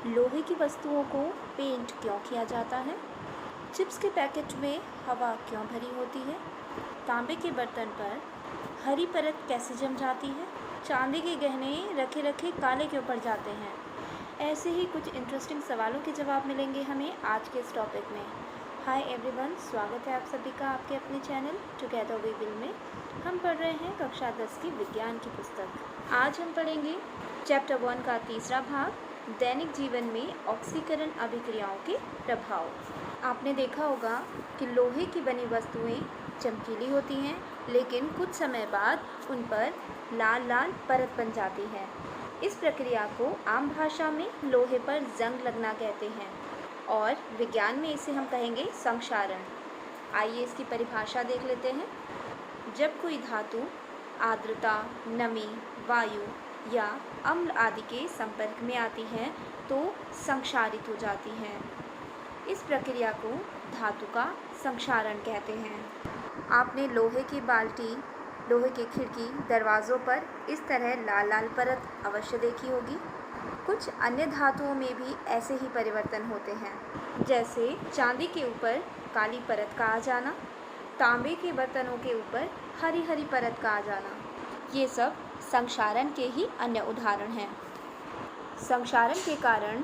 लोहे की वस्तुओं को पेंट क्यों किया जाता है? चिप्स के पैकेट में हवा क्यों भरी होती है? तांबे के बर्तन पर हरी परत कैसे जम जाती है? चांदी के गहने रखे रखे काले क्यों पड़ जाते हैं? ऐसे ही कुछ इंटरेस्टिंग सवालों के जवाब मिलेंगे हमें आज के इस टॉपिक में। हाय एवरीवन, स्वागत है आप सभी का आपके अपने चैनल टुगेदर वी विल में। हम पढ़ रहे हैं कक्षा 10 की विज्ञान की पुस्तक। आज हम पढ़ेंगे चैप्टर 1 का तीसरा भाग, दैनिक जीवन में ऑक्सीकरण अभिक्रियाओं के प्रभाव। आपने देखा होगा कि लोहे की बनी वस्तुएं चमकीली होती हैं, लेकिन कुछ समय बाद उन पर लाल लाल परत बन जाती है। इस प्रक्रिया को आम भाषा में लोहे पर जंग लगना कहते हैं और विज्ञान में इसे हम कहेंगे संक्षारण। आइए इसकी परिभाषा देख लेते हैं। जब कोई धातु आर्द्रता, नमी, वायु या अम्ल आदि के संपर्क में आती है तो संक्षारित हो जाती है। इस प्रक्रिया को धातु का संक्षारण कहते हैं। आपने लोहे की बाल्टी, लोहे की खिड़की, दरवाज़ों पर इस तरह लाल लाल परत अवश्य देखी होगी। कुछ अन्य धातुओं में भी ऐसे ही परिवर्तन होते हैं, जैसे चांदी के ऊपर काली परत का आ जाना, तांबे के बर्तनों के ऊपर हरी हरी परत का आ जाना। ये सब संक्षारण के ही अन्य उदाहरण हैं। संक्षारण के कारण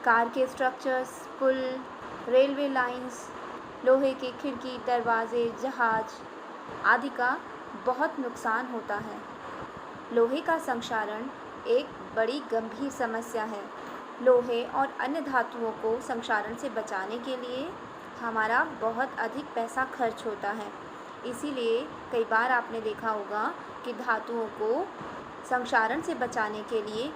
कार के स्ट्रक्चर्स, पुल, रेलवे लाइंस, लोहे के खिड़की, दरवाजे, जहाज आदि का बहुत नुकसान होता है। लोहे का संक्षारण एक बड़ी गंभीर समस्या है। लोहे और अन्य धातुओं को संक्षारण से बचाने के लिए हमारा बहुत अधिक पैसा खर्च होता है। इसीलिए कई बार आपने देखा होगा कि धातुओं को संक्षारण से बचाने के लिए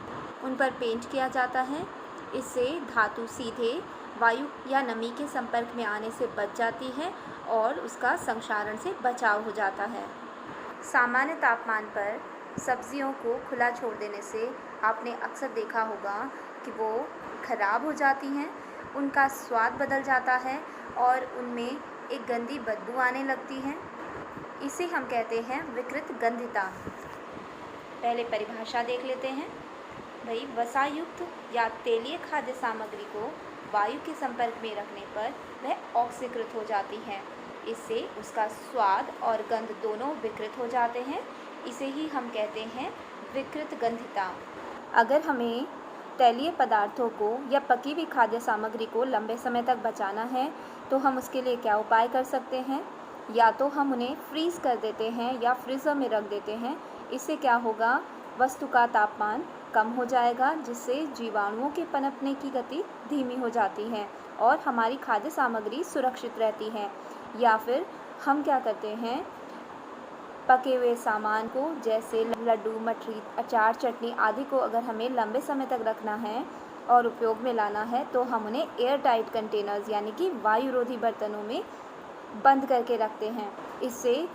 उन पर पेंट किया जाता है। इससे धातु सीधे वायु या नमी के संपर्क में आने से बच जाती है और उसका संक्षारण से बचाव हो जाता है। सामान्य तापमान पर सब्जियों को खुला छोड़ देने से आपने अक्सर देखा होगा कि वो खराब हो जाती हैं, उनका स्वाद बदल जाता है और उनमें एक गंदी बदबू आने लगती है। इसे हम कहते हैं विकृत गंधिता। पहले परिभाषा देख लेते हैं। भाई, वसायुक्त या तेलीय खाद्य सामग्री को वायु के संपर्क में रखने पर वह ऑक्सीकृत हो जाती है। इससे उसका स्वाद और गंध दोनों विकृत हो जाते हैं। इसे ही हम कहते हैं विकृत गंधिता। अगर हमें तैलीय पदार्थों को या पकी हुई खाद्य सामग्री को लंबे समय तक बचाना है तो हम उसके लिए क्या उपाय कर सकते हैं? या तो हम उन्हें फ्रीज़ कर देते हैं या फ्रीज़र में रख देते हैं। इससे क्या होगा, वस्तु का तापमान कम हो जाएगा, जिससे जीवाणुओं के पनपने की गति धीमी हो जाती है और हमारी खाद्य सामग्री सुरक्षित रहती है। या फिर हम क्या करते हैं, पके हुए सामान को जैसे लड्डू, मठरी, अचार, चटनी आदि को अगर हमें लंबे समय तक रखना है और उपयोग में लाना है तो हम उन्हें एयर टाइट कंटेनर्स यानी कि वायुरोधी बर्तनों में बंद करके रखते हैं। इससे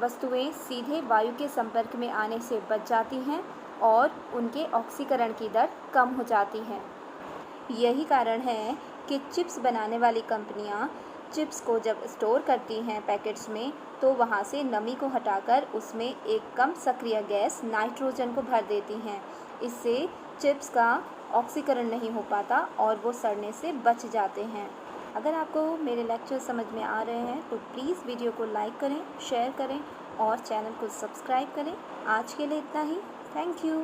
वस्तुएं सीधे वायु के संपर्क में आने से बच जाती हैं और उनके ऑक्सीकरण की दर कम हो जाती है। यही कारण है कि चिप्स बनाने वाली कंपनियां चिप्स को जब स्टोर करती हैं पैकेट्स में तो वहां से नमी को हटाकर उसमें एक कम सक्रिय गैस नाइट्रोजन को भर देती हैं। इससे चिप्स का ऑक्सीकरण नहीं हो पाता और वो सड़ने से बच जाते हैं। अगर आपको मेरे लेक्चर समझ में आ रहे हैं तो प्लीज़ वीडियो को लाइक करें, शेयर करें और चैनल को सब्सक्राइब करें। आज के लिए इतना ही। Thank you.